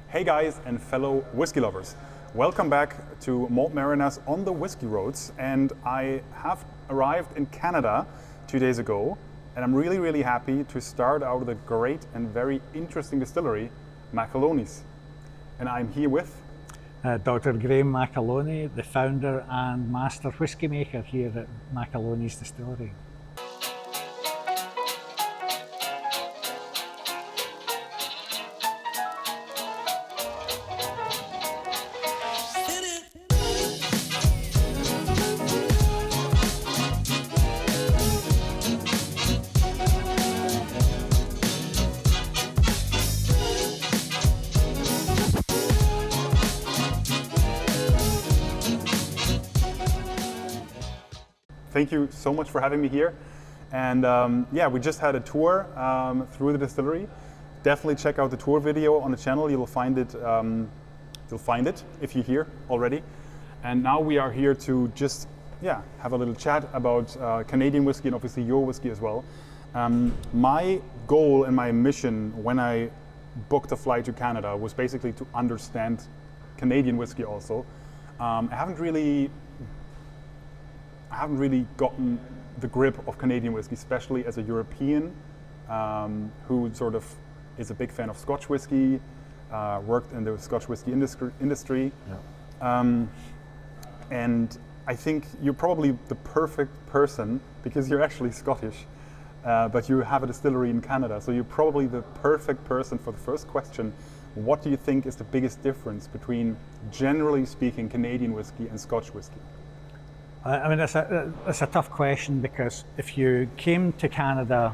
Hey guys and fellow whiskey lovers, welcome back to Malt Mariners on the Whiskey Roads, and I have arrived in Canada 2 days ago, and I'm really happy to start out with a great and very interesting distillery, Macaloneys. And I'm here with Dr. Graeme Macaloney, the founder and master whisky maker here at Macaloneys Distillery. Thank you so much for having me here. And yeah, we just had a tour through the distillery. Definitely check out the tour video on the channel. You'll find it if you're here already. And now we are here to just have a little chat about Canadian whiskey and obviously your whiskey as well. My goal and my mission when I booked a flight to Canada was basically to understand Canadian whiskey also. I haven't really gotten the grip of Canadian whiskey, especially as a European who sort of is a big fan of Scotch whiskey, worked in the Scotch whiskey industry. Yeah. And I think you're probably the perfect person because you're actually Scottish, but you have a distillery in Canada, so you're probably the perfect person for the first question. What do you think is the biggest difference between, generally speaking, Canadian whiskey and Scotch whiskey? I mean, it's a tough question because if you came to Canada,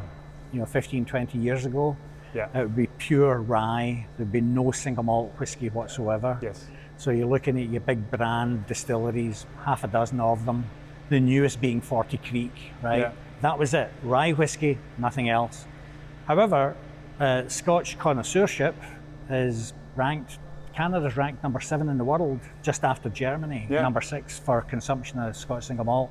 15, 20 years ago, it would be pure rye. There'd be no single malt whiskey whatsoever. Yes. So you're looking at your big brand distilleries, half a dozen of them, the newest being 40 Creek, right? Yeah. That was it, rye whiskey, nothing else. However, Scotch connoisseurship is ranked, Canada's ranked number 7 in the world, just after Germany, number 6 for consumption of Scotch single malt.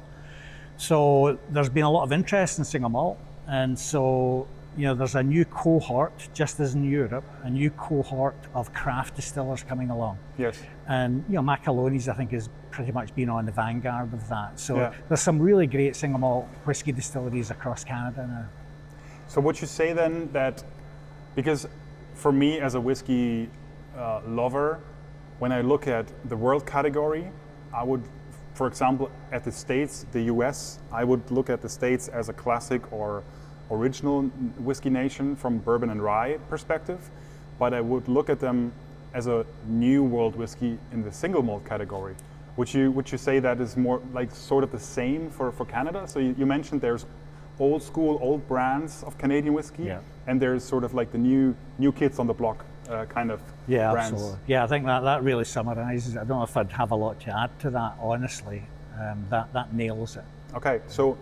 So there's been a lot of interest in single malt, and so there's a new cohort, just as in Europe, a new cohort of craft distillers coming along. Yes. And Macaloneys, I think, has pretty much been on the vanguard of that. So there's some really great single malt whiskey distilleries across Canada now. So would you say then that, because for me as a whiskey lover, when I look at the world category, I would, for example, at the States, the US, I would look at the States as a classic or original whiskey nation from bourbon and rye perspective, but I would look at them as a new world whiskey in the single malt category. Would you say that is more like sort of the same for Canada? So you mentioned there's old school, old brands of Canadian whiskey, and there's sort of like the new kids on the block kind of brands. Absolutely. Yeah, I think that really summarizes it. I don't know if I'd have a lot to add to that, honestly. That nails it. Okay, so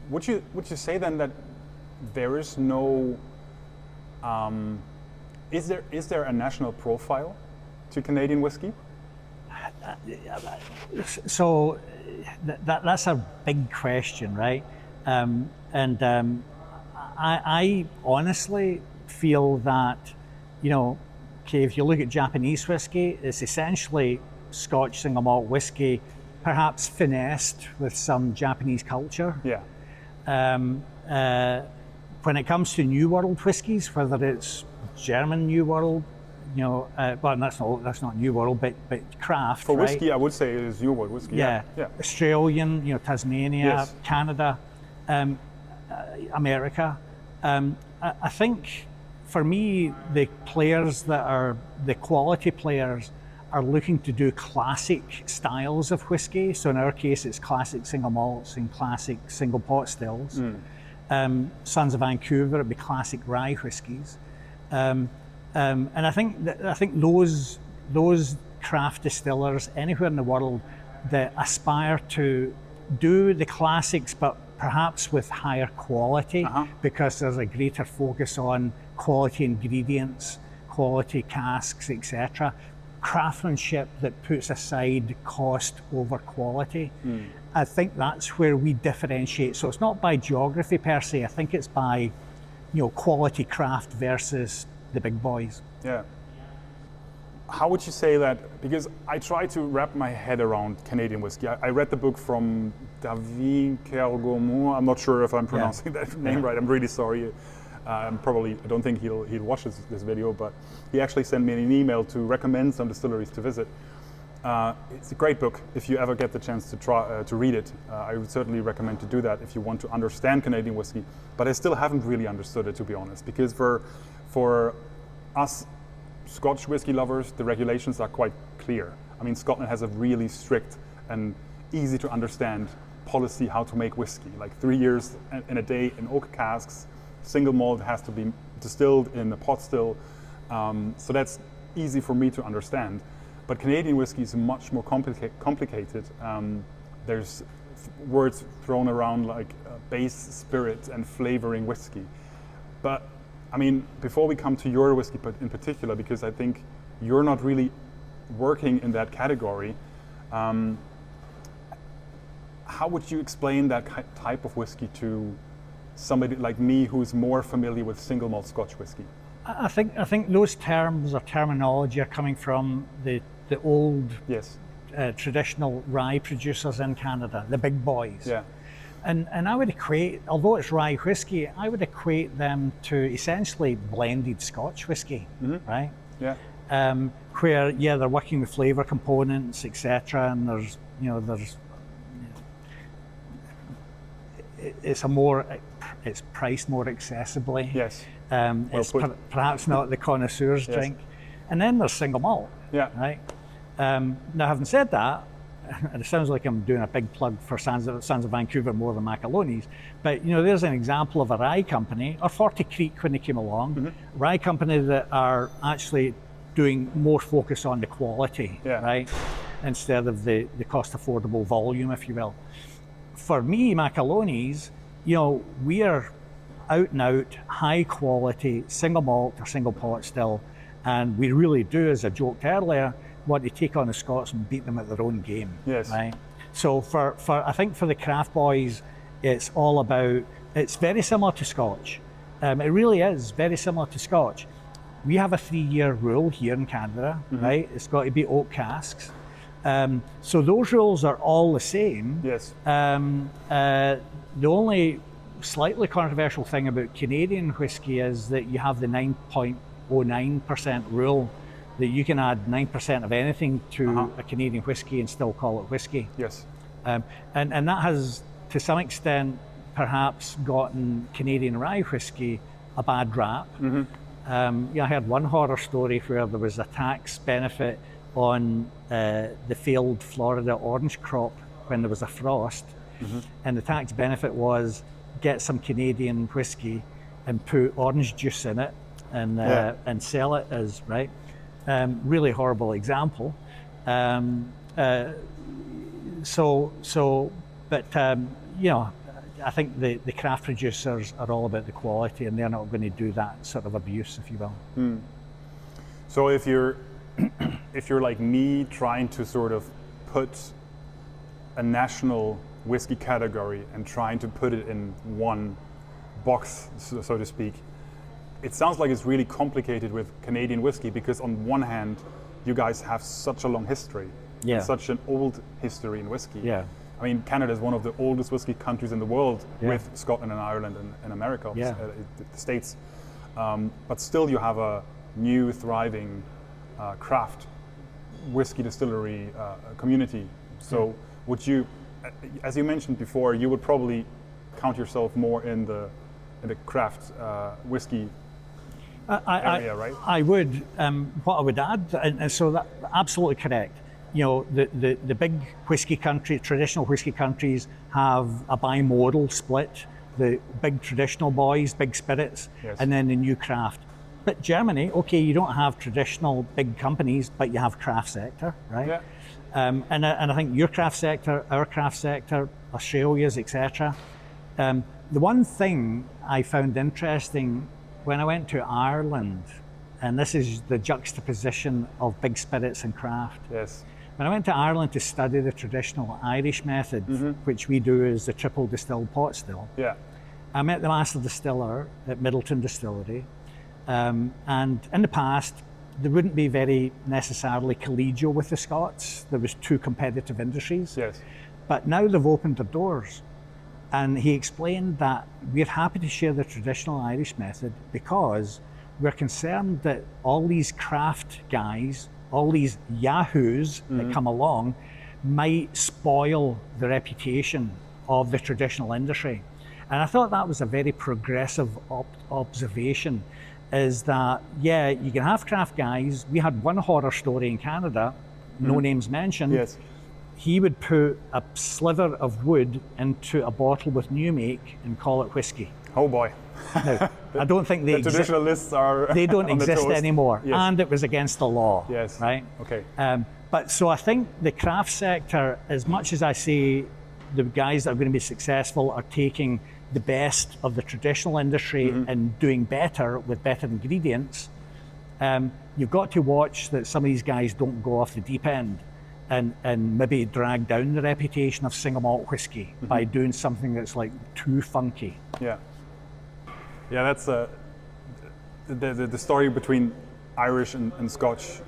would you say then that there is no, is there a national profile to Canadian whiskey? So that's a big question, right? I honestly feel that, if you look at Japanese whiskey, it's essentially Scotch single malt whiskey, perhaps finessed with some Japanese culture. Yeah. When it comes to New World whiskies, whether it's German New World, well, that's not New World, but craft. For whiskey, I would say it is New World whiskey. Yeah. Australian, Tasmania, Canada, America. I think for me, the players that are the quality players are looking to do classic styles of whiskey. So in our case, it's classic single malts and classic single pot stills. Sons of Vancouver, it'd be classic rye whiskies. And I think those craft distillers anywhere in the world that aspire to do the classics, but perhaps with higher quality, because there's a greater focus on quality ingredients, quality casks, etc. Craftsmanship that puts aside cost over quality. I think that's where we differentiate. So it's not by geography per se. I think it's by, quality craft versus the big boys. Yeah. how would you say that? Because I try to wrap my head around Canadian whiskey. I read the book from David Kergomont. I'm not sure if I'm pronouncing that name right. I'm really sorry. I don't think he'll watch this video, but he actually sent me an email to recommend some distilleries to visit. It's a great book. If you ever get the chance to try to read it, I would certainly recommend to do that if you want to understand Canadian whiskey. But I still haven't really understood it, to be honest, because for us Scotch whiskey lovers, the regulations are quite clear. I mean, Scotland has a really strict and easy to understand policy how to make whiskey, like 3 years in a day in oak casks. Single malt has to be distilled in a pot still. So that's easy for me to understand. But Canadian whiskey is much more complicated. There's words thrown around like base spirit and flavoring whiskey. But I mean, before we come to your whiskey in particular, because I think you're not really working in that category, how would you explain that type of whiskey to somebody like me who's more familiar with single malt Scotch whiskey? I think those terms or terminology are coming from the old traditional rye producers in Canada, the big boys. Yeah. And I would equate, although it's rye whiskey, I would equate them to essentially blended Scotch whiskey, right? Yeah. Where they're working with flavour components, etc. And it's priced more accessibly. Yes. It's perhaps not the connoisseur's drink. And then there's single malt. Yeah. Right. Now, having said that, and it sounds like I'm doing a big plug for Sands of Vancouver more than Macaloneys, but there's an example of a rye company, or 40 Creek when they came along, rye company that are actually doing more focus on the quality, right, instead of the cost affordable volume, if you will. For me, Macaloneys, we are out and out, high quality, single malt or single pot still, and we really do, as I joked earlier, want to take on the Scots and beat them at their own game. Yes. Right. So I think for the craft boys, it's all about. It's very similar to Scotch. It really is very similar to Scotch. We have a 3-year rule here in Canada, right? It's got to be oak casks. So those rules are all the same. Yes. The only slightly controversial thing about Canadian whiskey is that you have the 9.09% rule, that you can add 9% of anything to a Canadian whiskey and still call it whiskey. Yes. And that has, to some extent, perhaps gotten Canadian rye whiskey a bad rap. I heard one horror story where there was a tax benefit on the failed Florida orange crop when there was a frost, and the tax benefit was get some Canadian whiskey and put orange juice in it and sell it as, right? Really horrible example. But I think the craft producers are all about the quality, and they're not going to do that sort of abuse, if you will. So if you're like me, trying to sort of put a national whiskey category and trying to put it in one box, so to speak, it sounds like it's really complicated with Canadian whiskey, because on one hand, you guys have such a long history, and such an old history in whiskey. Yeah. I mean, Canada is one of the oldest whiskey countries in the world, with Scotland and Ireland and America, the States. But still, you have a new, thriving craft whiskey distillery community. So, would you, as you mentioned before, you would probably count yourself more in the craft whiskey area, right? I would. What I would add, and so that absolutely correct. The big whiskey country, traditional whiskey countries have a bimodal split. The big traditional boys, big spirits, and then the new craft. But Germany, okay, you don't have traditional big companies, but you have craft sector, right? Yeah. And I think your craft sector, our craft sector, Australia's, etc. The one thing I found interesting when I went to Ireland, and this is the juxtaposition of big spirits and craft. Yes. When I went to Ireland to study the traditional Irish method, which we do as the triple-distilled pot still, I met the master distiller at Middleton Distillery. And in the past, they wouldn't be very necessarily collegial with the Scots. There was two competitive industries. Yes. But now they've opened their doors. And he explained that we're happy to share the traditional Irish method because we're concerned that all these craft guys, all these yahoos that come along, might spoil the reputation of the traditional industry. And I thought that was a very progressive observation, is that, yeah, you can have craft guys. We had one horror story in Canada, no names mentioned. Yes. He would put a sliver of wood into a bottle with new make and call it whiskey. Oh boy. Now, I don't think they The traditionalists are they don't on the exist toast. anymore, Yes. and it was against the law. Yes. Right. Okay. But so I think the craft sector, as much as I say the guys that are going to be successful are taking the best of the traditional industry and doing better with better ingredients, you've got to watch that some of these guys don't go off the deep end and maybe drag down the reputation of single malt whiskey by doing something that's like too funky. Yeah. Yeah, that's the story between Irish and Scotch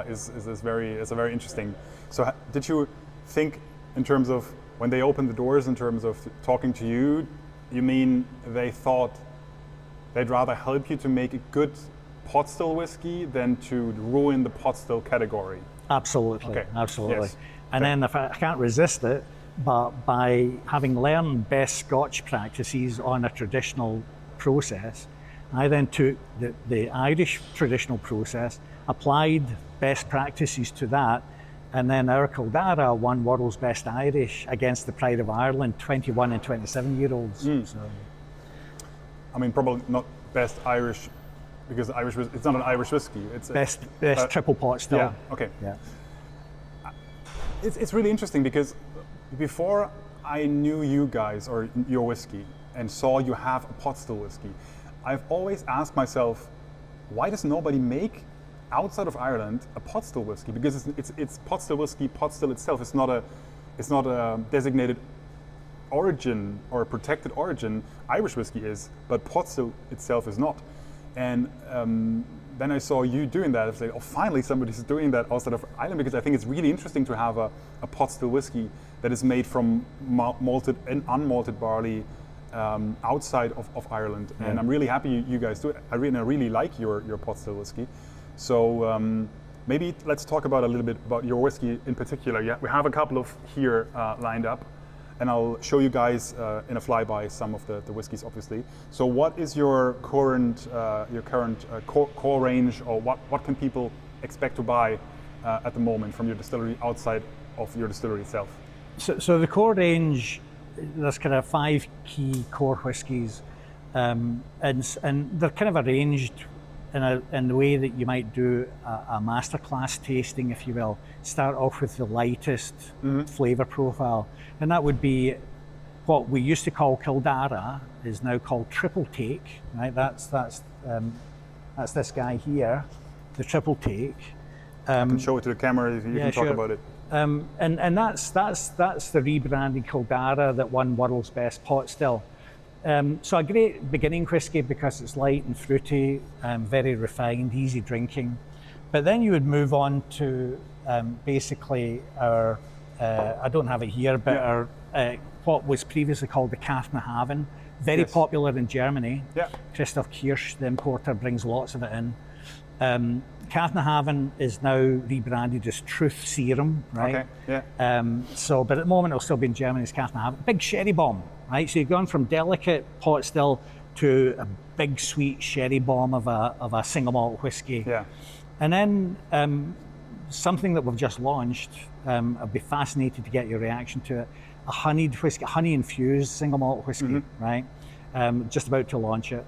is very interesting. So did you think in terms of when they opened the doors, in terms of talking to you, you mean they thought they'd rather help you to make a good pot still whiskey than to ruin the pot still category? Absolutely, Okay. absolutely. Yes. And then if I can't resist it, but by having learned best Scotch practices on a traditional process, I then took the Irish traditional process, applied best practices to that, and then our Kildare won World's Best Irish against the Pride of Ireland, 21 and 27-year-olds. So. I mean, probably not best Irish, because it's not an Irish whiskey. It's Best triple pot still. Yeah. Okay. Yeah. It's really interesting because before I knew you guys or your whiskey and saw you have a pot still whiskey, I've always asked myself, why does nobody make outside of Ireland a pot still whiskey? Because it's pot still whiskey. Pot still itself is not a designated origin or a protected origin. Irish whiskey is, but pot still itself is not. And then I saw you doing that. I was like, oh, finally somebody's doing that outside of Ireland, because I think it's really interesting to have a pot still whiskey that is made from malted and unmalted barley outside of Ireland. And I'm really happy you guys do it. I really like your pot still whiskey. So maybe let's talk about a little bit about your whiskey in particular. Yeah, we have a couple of here lined up, and I'll show you guys in a flyby some of the whiskeys, obviously. So what is your current core range, or what can people expect to buy at the moment from your distillery outside of your distillery itself? So the core range, there's kind of 5 key core whiskies, and they're kind of arranged in the way that you might do a masterclass tasting, if you will. Start off with the lightest flavour profile, and that would be what we used to call Kildare, is now called triple take. Right, that's this guy here, the triple take. I can show it to the camera if you can talk about it. And that's the rebranded Kildare that won World's Best Pot Still. So a great beginning whiskey because it's light and fruity, very refined, easy drinking. But then you would move on to basically our, I don't have it here, but our what was previously called the Kathnahaven, very popular in Germany. Yeah. Christoph Kirsch, the importer, brings lots of it in. Kathnahaven is now rebranded as Truth Serum, right? Okay. Yeah. So, but at the moment it'll still be in Germany as Kathnahaven. Big sherry bomb, right? So you've gone from delicate pot still to a big sweet sherry bomb of a single malt whiskey. Yeah. And then something that we've just launched, I'd be fascinated to get your reaction to it. A honeyed whiskey, honey infused single malt whiskey, right? Just about to launch it.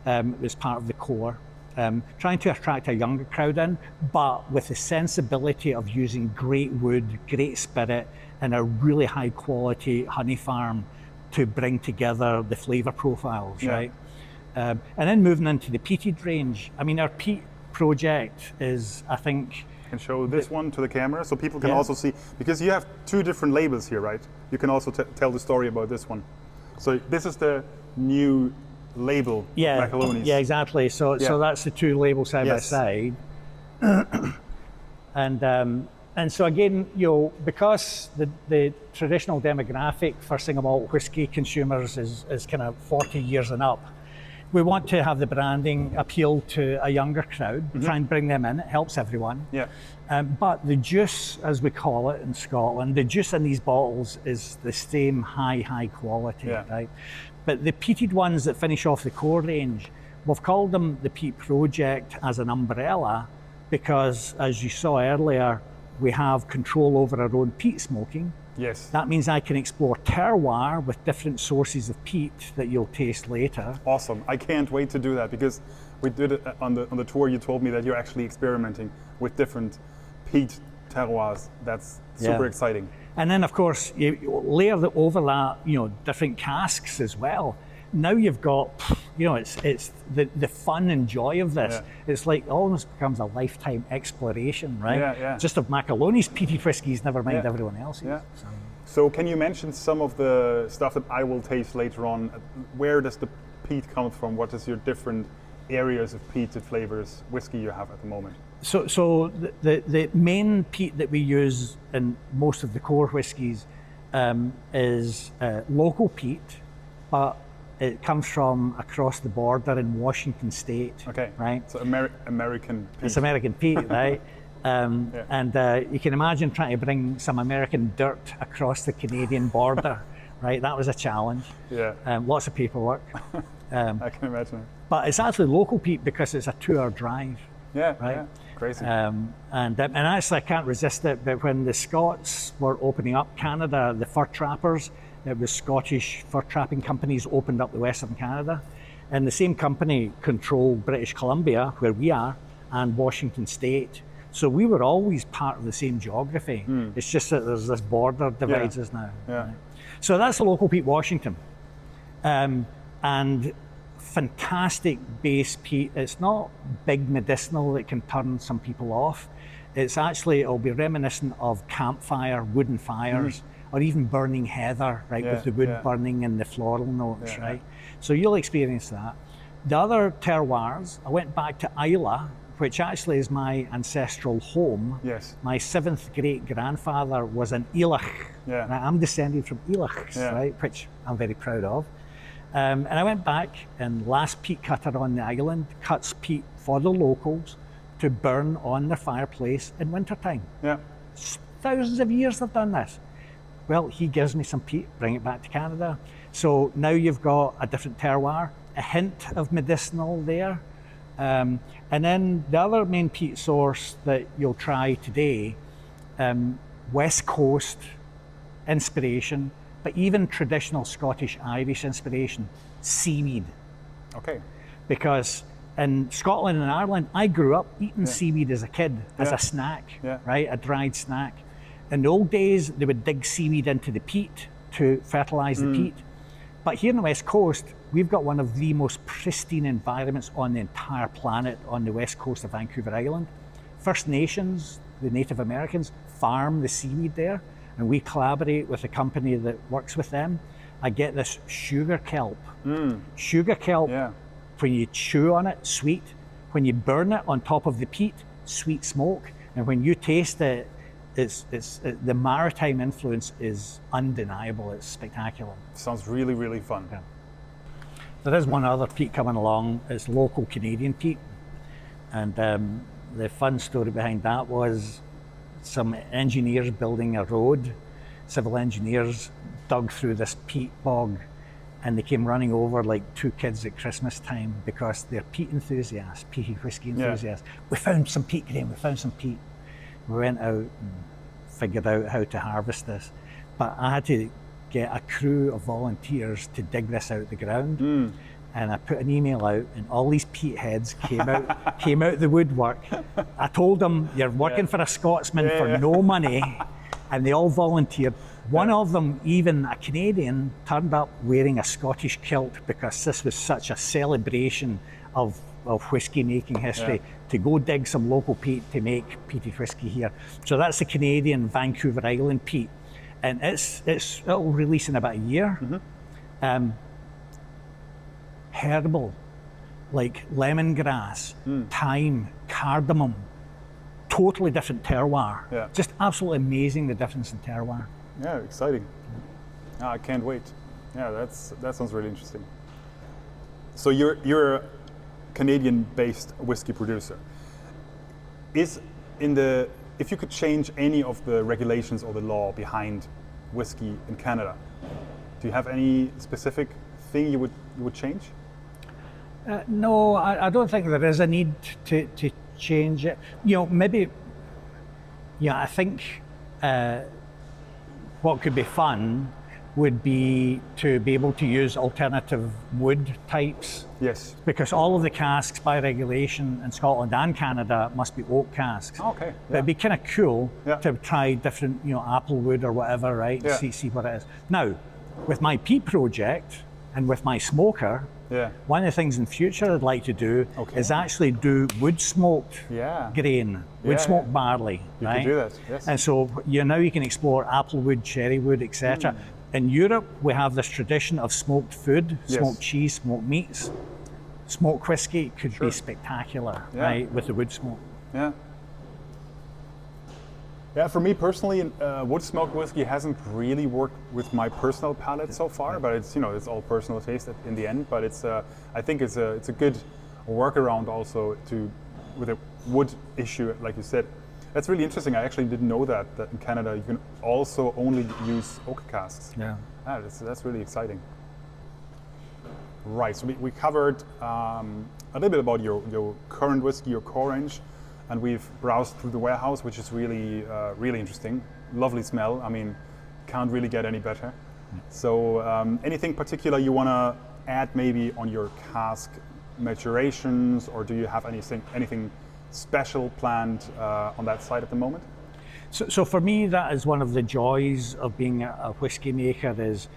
It's part of the core. Trying to attract a younger crowd in, but with the sensibility of using great wood, great spirit, and a really high quality honey farm to bring together the flavour profiles, right? And then moving into the peated range. I mean, our peat project is, I think... I can show this one to the camera so people can also see, because you have 2 different labels here, right? You can also tell the story about this one. So this is the new label, Macaloneys. Yeah, exactly. So that's the 2 labels side by side. And so again, because the traditional demographic for single malt whiskey consumers is kind of 40 years and up, we want to have the branding appeal to a younger crowd, try and bring them in. It helps everyone. Yeah. But the juice, as we call it in Scotland, the juice in these bottles is the same high quality, right? But the peated ones that finish off the core range, we've called them the Peat Project as an umbrella because, as you saw earlier, we have control over our own peat smoking. Yes. That means I can explore terroir with different sources of peat that you'll taste later. Awesome. I can't wait to do that because we did it on the tour. You told me that you're actually experimenting with different peat terroirs. That's super exciting. And then, of course, you layer over that, different casks as well. Now you've got, it's the fun and joy of this. Yeah. It's like almost becomes a lifetime exploration, right? Yeah. Just of Macaloneys peated whiskies, never mind everyone else's. Yeah. So can you mention some of the stuff that I will taste later on? Where does the peat come from? What is your different areas of peated flavors whiskey you have at the moment? So the main peat that we use in most of the core whiskies is local peat, but it comes from across the border in Washington State. Okay. Right. So American peat. It's American peat, right? And you can imagine trying to bring some American dirt across the Canadian border, right? That was a challenge. Yeah. Lots of paperwork. I can imagine. But it's actually local peat because it's a 2-hour drive. Yeah. Right. Yeah. Crazy. And actually, I can't resist it. But when the Scots were opening up Canada, the fur trappers. It was Scottish fur trapping companies opened up the Western Canada, and the same company controlled British Columbia, where we are, and Washington State. So we were always part of the same geography. It's just that there's this border divides us now. Yeah. Right? So that's the local peat, Washington, and fantastic base peat. It's not big medicinal that can turn some people off. It'll be reminiscent of campfire, wooden fires. Or even burning heather, right, with the wood burning and the floral notes, right? So you'll experience that. The other terroirs, I went back to Islay, which actually is my ancestral home. Yes. My 7th great-grandfather was an Elach. Yeah. Right? I'm descended from Elachs, right, which I'm very proud of. And I went back, and last peat cutter on the island cuts peat for the locals to burn on their fireplace in wintertime. Yeah. Thousands of years they've done this. Well, he gives me some peat, bring it back to Canada. So now you've got a different terroir, a hint of medicinal there. And then the other main peat source that you'll try today, West Coast inspiration, but even traditional Scottish Irish inspiration, seaweed. Okay. Because in Scotland and Ireland, I grew up eating seaweed as a kid, as a snack, right? A dried snack. In the old days, they would dig seaweed into the peat to fertilise the peat. But here on the West Coast, we've got one of the most pristine environments on the entire planet on the west coast of Vancouver Island. First Nations, the Native Americans, farm the seaweed there, and we collaborate with a company that works with them. I get this sugar kelp. Sugar kelp, when you chew on it, sweet. When you burn it on top of the peat, sweet smoke. And when you taste it, the maritime influence is undeniable. It's spectacular. Sounds really, really fun. Yeah. There is one other peat coming along. It's local Canadian peat, and the fun story behind that was some engineers building a road. Civil engineers dug through this peat bog, and they came running over like 2 kids at Christmas time because they're peat enthusiasts, peaty whiskey enthusiasts. We found some peat, Graeme. We found some peat. We went out and figured out how to harvest this, but I had to get a crew of volunteers to dig this out of the ground. And I put an email out, and all these peat heads came out the woodwork. I told them, "You're working for a Scotsman for no money," and they all volunteered. One of them, even a Canadian, turned up wearing a Scottish kilt because this was such a celebration of whiskey making history, to go dig some local peat to make peated whiskey here. So that's the Canadian Vancouver Island peat, and it'll release in about a year. Herbal, like lemongrass, thyme, cardamom, totally different terroir. Yeah. Just absolutely amazing, the difference in terroir. Yeah, exciting. I can't wait. Yeah, that sounds really interesting. So you're a Canadian-based whiskey producer. If you could change any of the regulations or the law behind whiskey in Canada, do you have any specific thing you would change? No, I don't think there is a need to change it. Maybe. Yeah, I think what could be fun would be to be able to use alternative wood types. Yes. Because all of the casks by regulation in Scotland and Canada must be oak casks. Okay. Yeah. But it'd be kind of cool Yeah. to try different, apple wood or whatever, right? Yeah. See what it is. Now, with my peat project and with my smoker, Yeah. one of the things in future I'd like to do Okay. is actually do wood smoked Yeah. grain, wood Yeah, smoked yeah. barley, You right? can do that. Yes. And so now you can explore applewood, cherrywood, etc. In Europe, we have this tradition of smoked food, Yes. smoked cheese, smoked meats. Smoked whiskey could Sure. be spectacular, Yeah. right, with the wood smoke. Yeah. Yeah, for me personally, wood smoked whiskey hasn't really worked with my personal palate so far, but it's it's all personal taste in the end. But I think it's a good workaround also with a wood issue, like you said. That's really interesting. I actually didn't know that in Canada you can also only use oak casks. Yeah. That's really exciting. Right, so we covered a little bit about your current whiskey, your core range, and we've browsed through the warehouse, which is really really interesting. Lovely smell. I mean, can't really get any better. So anything particular you want to add maybe on your cask maturations, or do you have anything special planned on that side at the moment? So for me, that is one of the joys of being a whiskey maker, is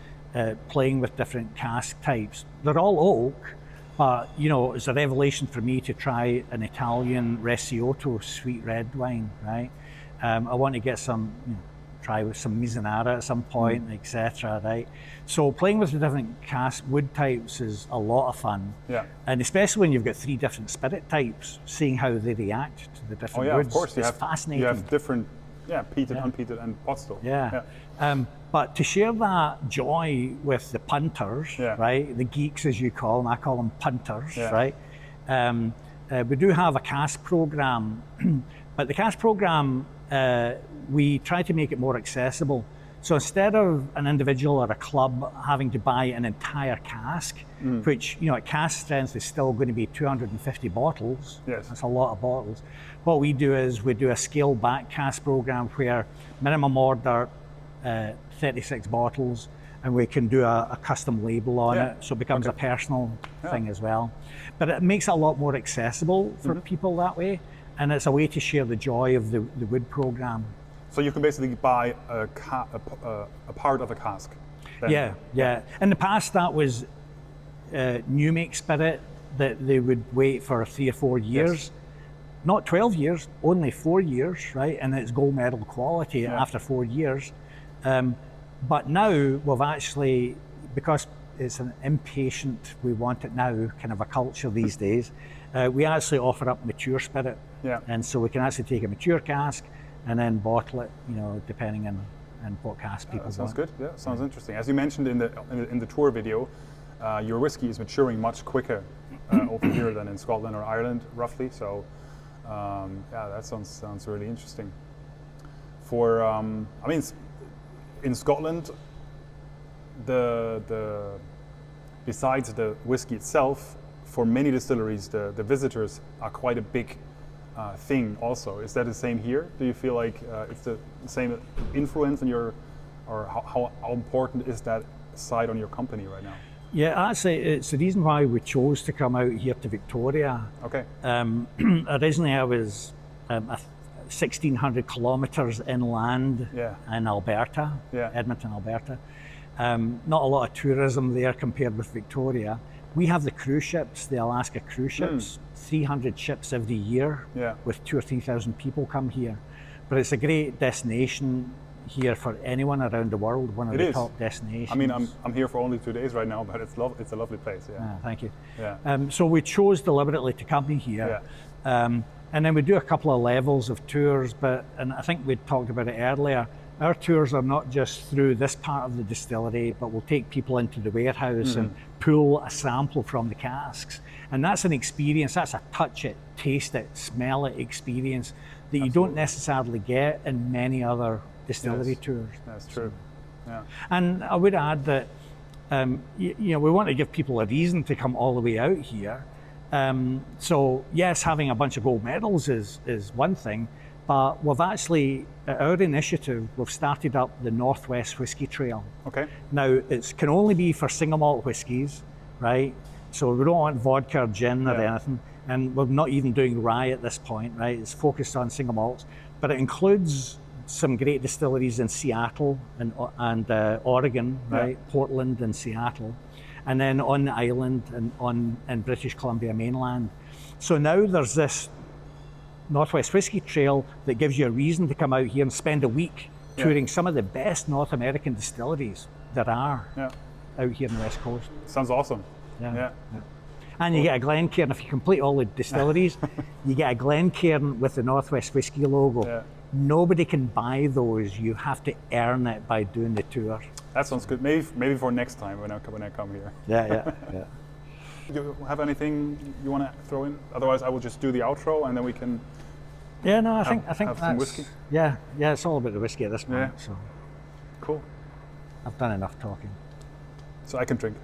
playing with different cask types. They're all oak, but it's a revelation for me to try an Italian Recioto sweet red wine, right? I want to get some, try with some Mizunara at some point, etc., right? So playing with the different cask wood types is a lot of fun. Yeah. And especially when you've got 3 different spirit types, seeing how they react to the different Oh yeah, woods of course. is fascinating. You have different, peated, unpeated, and pot still. Yeah. But to share that joy with the punters, Yeah. right? The geeks, as you call them, I call them punters, Yeah. right? We do have a cask program, but the cask program, we try to make it more accessible. So instead of an individual or a club having to buy an entire cask, which at cask strength is still going to be 250 bottles. Yes. That's a lot of bottles. What we do is we do a scale back cask program where minimum order 36 bottles, and we can do a custom label on Yeah. it, so it becomes Okay. a personal Yeah. thing as well. But it makes it a lot more accessible for people that way, and it's a way to share the joy of the wood program. So you can basically buy a part of a cask. then. Yeah. In the past, that was new make spirit that they would wait for 3 or 4 years. Yes. Not 12 years, only 4 years, right? And it's gold medal quality after 4 years. But now we've actually, because it's an impatient, we want it now kind of a culture these days, we actually offer up mature spirit. Yeah. And so we can actually take a mature cask and then bottle it, depending on what cask people That sounds want. good. Yeah, sounds interesting. As you mentioned in the tour video, your whiskey is maturing much quicker over here than in Scotland or Ireland, roughly. So, that sounds really interesting. In Scotland, besides the whiskey itself, for many distilleries, the visitors are quite a big thing. Also, is that the same here? Do you feel like it's the same influence in your, or how important is that side on your company right now? Yeah, actually, it's the reason why we chose to come out here to Victoria. Okay. Originally, I was 1,600 kilometres inland in Alberta, Edmonton, Alberta. Not a lot of tourism there compared with Victoria. We have the cruise ships, the Alaska cruise ships, 300 ships every year with 2,000 or 3,000 people come here. But it's a great destination here for anyone around the world, one of the top destinations. I mean, I'm here for only 2 days right now, but it's a lovely place. Yeah. Thank you. Yeah. So we chose deliberately to come here. And then we do a couple of levels of tours, and I think we talked about it earlier, our tours are not just through this part of the distillery, but we'll take people into the warehouse and pull a sample from the casks. And that's an experience, that's a touch it, taste it, smell it experience that you don't necessarily get in many other distillery tours. That's true. Yeah. And I would add that we want to give people a reason to come all the way out here. So yes, having a bunch of gold medals is one thing, but we've actually, at our initiative, we've started up the Northwest Whisky Trail. Okay. Now, it can only be for single malt whiskies, right? So we don't want vodka or gin or anything, and we're not even doing rye at this point, right? It's focused on single malts, but it includes some great distilleries in Seattle and Oregon, right? Portland and Seattle, and then on the island and in British Columbia mainland. So now there's this Northwest Whisky Trail that gives you a reason to come out here and spend a week touring some of the best North American distilleries there are out here on the West Coast. Sounds awesome. Yeah. And you get a Glencairn, if you complete all the distilleries, you get a Glencairn with the Northwest Whisky logo. Yeah. Nobody can buy those. You have to earn it by doing the tour. That sounds good. Maybe for next time when I come here. Yeah. You have anything you want to throw in? Otherwise, I will just do the outro and then we can. Yeah, no, I think have that's some whiskey. Yeah, it's all about the whiskey at this point. Yeah. So cool. I've done enough talking. So I can drink.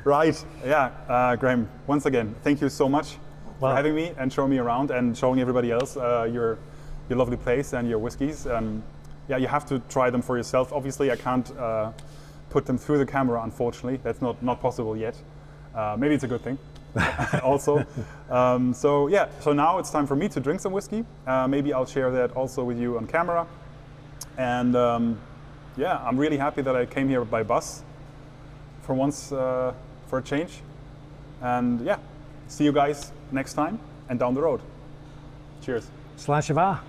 Right. Yeah, Graeme. Once again, thank you so much for having me and showing me around and showing everybody else your lovely place and your whiskeys. You have to try them for yourself. Obviously, I can't put them through the camera, unfortunately. That's not possible yet. Maybe it's a good thing also. So now it's time for me to drink some whiskey. Maybe I'll share that also with you on camera. And I'm really happy that I came here by bus for once, for a change. And see you guys next time and down the road. Cheers. Slán se bha.